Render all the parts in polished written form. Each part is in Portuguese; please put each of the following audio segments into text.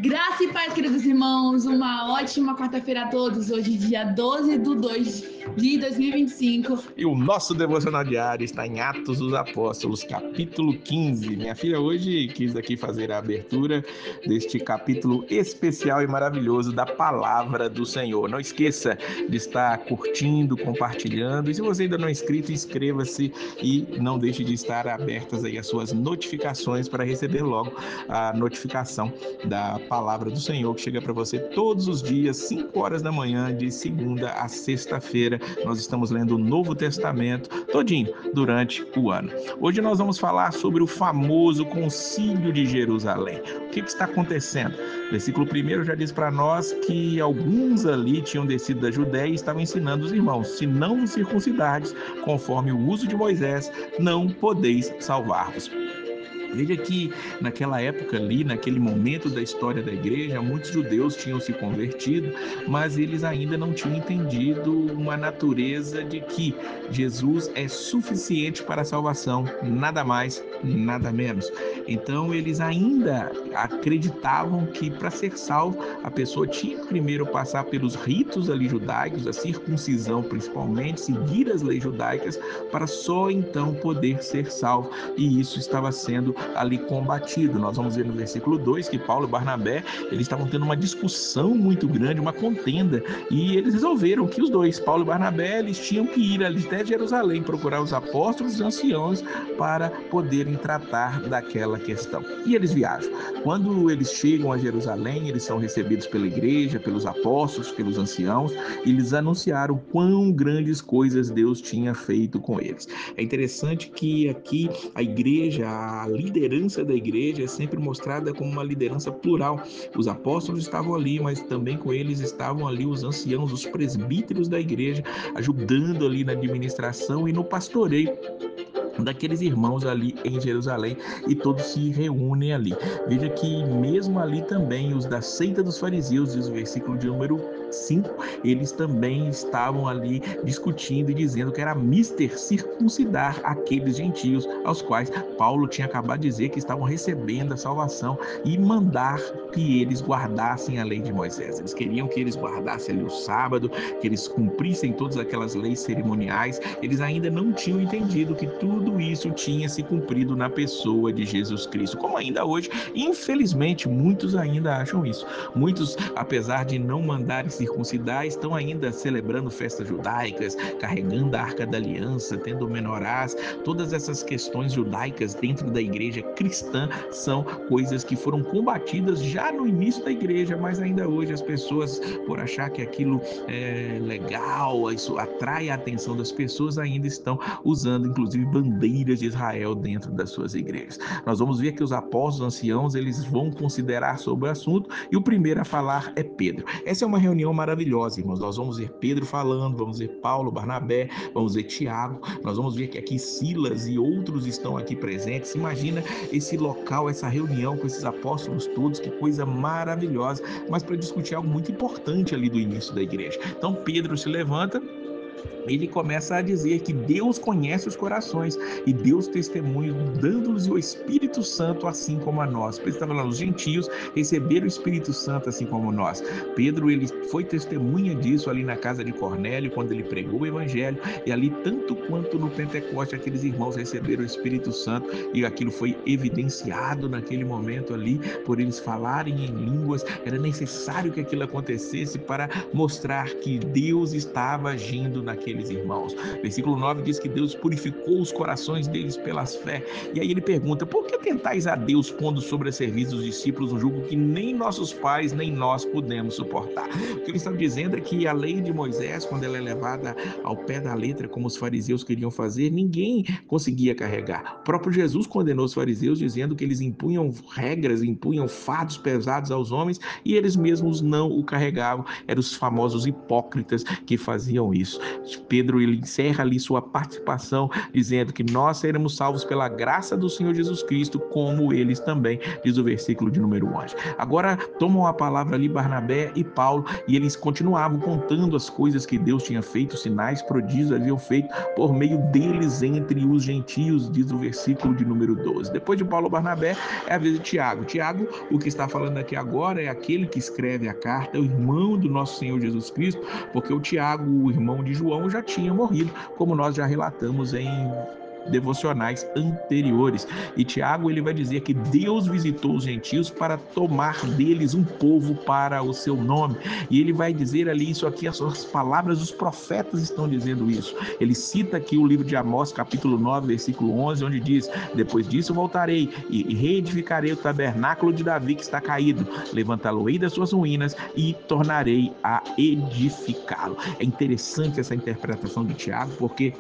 Graça e paz, queridos irmãos, uma ótima quarta-feira a todos. Hoje, dia 12/2 de 2025. E o nosso devocional diário está em Atos dos Apóstolos, capítulo 15. Minha filha hoje quis aqui fazer a abertura deste capítulo especial e maravilhoso da Palavra do Senhor. Não esqueça de estar curtindo, compartilhando. E se você ainda não é inscrito, inscreva-se e não deixe de estar abertas aí as suas notificações para receber logo a notificação da Palavra do Senhor que chega para você todos os dias, 5 horas da manhã, de segunda a sexta-feira. Nós estamos lendo o Novo Testamento todinho durante o ano. Hoje nós vamos falar sobre o famoso Concílio de Jerusalém. O que está acontecendo? Versículo 1 já diz para nós que alguns ali tinham descido da Judéia e estavam ensinando os irmãos: se não vos circuncidardes, conforme o uso de Moisés, não podeis salvar-vos. Veja que naquela época ali, naquele momento da história da igreja, muitos judeus tinham se convertido, mas eles ainda não tinham entendido uma natureza de que Jesus é suficiente para a salvação, nada mais, nada menos. Então eles ainda acreditavam que para ser salvo, a pessoa tinha que primeiro passar pelos ritos ali judaicos, a circuncisão principalmente, seguir as leis judaicas, para só então poder ser salvo. E isso estava sendo ali combatido. Nós vamos ver no versículo 2 que Paulo e Barnabé, eles estavam tendo uma discussão muito grande, uma contenda, e eles resolveram que os dois, Paulo e Barnabé, eles tinham que ir ali até Jerusalém, procurar os apóstolos e anciãos para poderem tratar daquela questão. E eles viajam. Quando eles chegam a Jerusalém, eles são recebidos pela igreja, pelos apóstolos, pelos anciãos, e eles anunciaram quão grandes coisas Deus tinha feito com eles. É interessante que aqui a igreja, a liderança da igreja é sempre mostrada como uma liderança plural. Os apóstolos estavam ali, mas também com eles estavam ali os anciãos, os presbíteros da igreja, ajudando ali na administração e no pastoreio daqueles irmãos ali em Jerusalém, e todos se reúnem ali. Veja que mesmo ali também os da seita dos fariseus, diz o versículo de número 5, eles também estavam ali discutindo e dizendo que era mister circuncidar aqueles gentios aos quais Paulo tinha acabado de dizer que estavam recebendo a salvação, e mandar que eles guardassem a lei de Moisés. Eles queriam que eles guardassem ali o sábado, que eles cumprissem todas aquelas leis cerimoniais. Eles ainda não tinham entendido que tudo isso tinha se cumprido na pessoa de Jesus Cristo, como ainda hoje, infelizmente, muitos ainda acham isso. Muitos, apesar de não mandarem circuncidar, estão ainda celebrando festas judaicas, carregando a Arca da Aliança, tendo menorás. Todas essas questões judaicas dentro da igreja cristã são coisas que foram combatidas já no início da igreja, mas ainda hoje as pessoas, por achar que aquilo é legal, isso atrai a atenção das pessoas, ainda estão usando inclusive bandeiras de Israel dentro das suas igrejas. Nós vamos ver que os apóstolos anciãos, eles vão considerar sobre o assunto, e o primeiro a falar é Pedro. Essa é uma reunião maravilhosa, irmãos. Nós vamos ver Pedro falando, vamos ver Paulo, Barnabé, vamos ver Tiago, nós vamos ver que aqui Silas e outros estão aqui presentes. Imagina esse local, essa reunião com esses apóstolos todos, que coisa maravilhosa, mas para discutir algo muito importante ali do início da igreja. Então Pedro se levanta, ele começa a dizer que Deus conhece os corações e Deus testemunha, dando-lhes o Espírito Santo assim como a nós. Pedro está falando, os gentios receberam o Espírito Santo assim como nós. Pedro, ele foi testemunha disso ali na casa de Cornélio, quando ele pregou o Evangelho, e ali, tanto quanto no Pentecoste, aqueles irmãos receberam o Espírito Santo, e aquilo foi evidenciado naquele momento ali, por eles falarem em línguas. Era necessário que aquilo acontecesse para mostrar que Deus estava agindo naqueles irmãos. Versículo 9 diz que Deus purificou os corações deles pelas fé. E aí ele pergunta: por que tentais a Deus pondo sobre a serviço dos discípulos um jugo que nem nossos pais nem nós podemos suportar? O que ele está dizendo é que a lei de Moisés, quando ela é levada ao pé da letra, como os fariseus queriam fazer, ninguém conseguia carregar. O próprio Jesus condenou os fariseus, dizendo que eles impunham regras, impunham fardos pesados aos homens, e eles mesmos não o carregavam. Eram os famosos hipócritas que faziam isso. Pedro ele encerra ali sua participação dizendo que nós seremos salvos pela graça do Senhor Jesus Cristo, como eles também, diz o versículo de número 11. Agora tomam a palavra ali Barnabé e Paulo e eles continuavam contando as coisas que Deus tinha feito, sinais, prodígios haviam feito por meio deles entre os gentios, diz o versículo de número 12. Depois de Paulo e Barnabé é a vez de Tiago. Tiago, o que está falando aqui agora é aquele que escreve a carta, é o irmão do nosso Senhor Jesus Cristo, porque o Tiago, o irmão de João, já tinha morrido, como nós já relatamos em devocionais anteriores. E Tiago ele vai dizer que Deus visitou os gentios para tomar deles um povo para o seu nome. E ele vai dizer ali isso aqui, as suas palavras dos profetas estão dizendo isso. Ele cita aqui o livro de Amós, capítulo 9, versículo 11, onde diz: depois disso voltarei e reedificarei o tabernáculo de Davi que está caído, levantá-lo-ei das suas ruínas e tornarei a edificá-lo. É interessante essa interpretação de Tiago, porque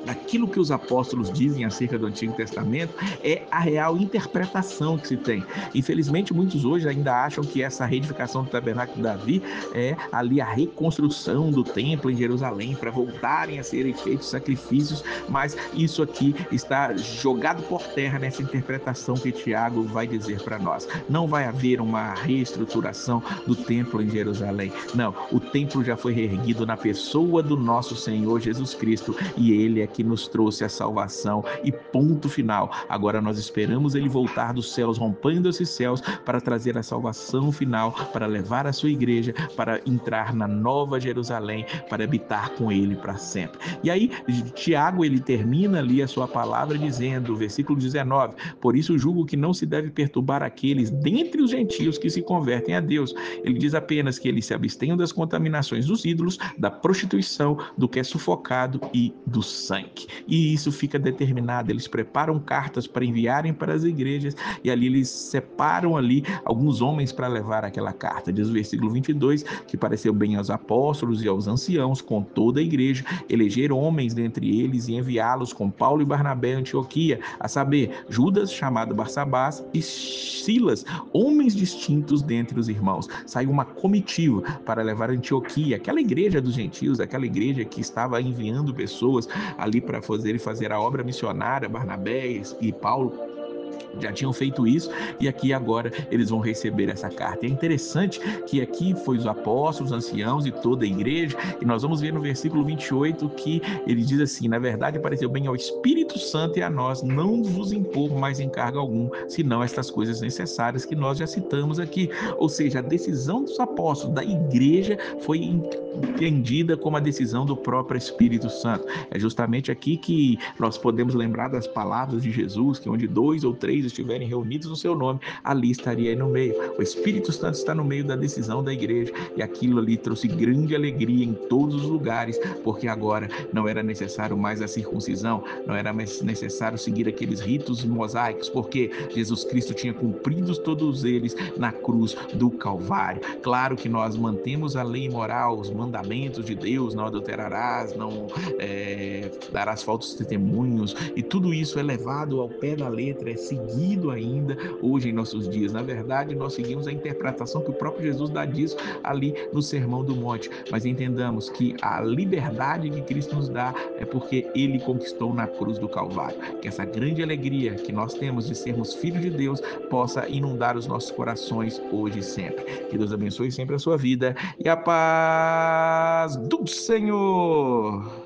aquilo que os apóstolos dizem acerca do Antigo Testamento é a real interpretação que se tem. Infelizmente, muitos hoje ainda acham que essa reedificação do tabernáculo de Davi é ali a reconstrução do templo em Jerusalém, para voltarem a serem feitos sacrifícios, mas isso aqui está jogado por terra nessa interpretação que Tiago vai dizer para nós. Não vai haver uma reestruturação do templo em Jerusalém. Não, o templo já foi reerguido na pessoa do nosso Senhor Jesus Cristo e ele é que nos trouxe a salvação e ponto final. Agora nós esperamos ele voltar dos céus, rompendo esses céus para trazer a salvação final, para levar a sua igreja, para entrar na nova Jerusalém, para habitar com ele para sempre. E aí Tiago ele termina ali a sua palavra dizendo, versículo 19: por isso julgo que não se deve perturbar aqueles dentre os gentios que se convertem a Deus. Ele diz apenas que eles se abstenham das contaminações dos ídolos, da prostituição, do que é sufocado e do sangue. E isso fica determinado. Eles preparam cartas para enviarem para as igrejas e ali eles separam ali alguns homens para levar aquela carta. Diz o versículo 22 que pareceu bem aos apóstolos e aos anciãos com toda a igreja eleger homens dentre eles e enviá-los com Paulo e Barnabé a Antioquia, a saber, Judas, chamado Barsabás, e Silas, homens distintos dentre os irmãos. Saiu uma comitiva para levar a Antioquia, aquela igreja dos gentios, aquela igreja que estava enviando pessoas ali para fazer a obra missionária. Barnabé e Paulo já tinham feito isso e aqui agora eles vão receber essa carta. É interessante que aqui foi os apóstolos, os anciãos e toda a igreja, e nós vamos ver no versículo 28 que ele diz assim: na verdade pareceu bem ao Espírito Santo e a nós não vos impor mais encargo algum, senão estas coisas necessárias que nós já citamos aqui. Ou seja, a decisão dos apóstolos, da igreja, foi entendida como a decisão do próprio Espírito Santo. É justamente aqui que nós podemos lembrar das palavras de Jesus, que onde 2 ou 3 estiverem reunidos no seu nome, ali estaria aí no meio. O Espírito Santo está no meio da decisão da igreja e aquilo ali trouxe grande alegria em todos os lugares, porque agora não era necessário mais a circuncisão, não era mais necessário seguir aqueles ritos mosaicos, porque Jesus Cristo tinha cumprido todos eles na cruz do Calvário. Claro que nós mantemos a lei moral, os mandamentos de Deus: não adulterarás, não darás falsos testemunhos, e tudo isso é levado ao pé da letra, é seguido ainda hoje em nossos dias. Na verdade, nós seguimos a interpretação que o próprio Jesus dá disso ali no Sermão do Monte, mas entendamos que a liberdade que Cristo nos dá é porque ele conquistou na cruz do Calvário. Que essa grande alegria que nós temos de sermos filhos de Deus possa inundar os nossos corações hoje e sempre. Que Deus abençoe sempre a sua vida e a paz do Senhor.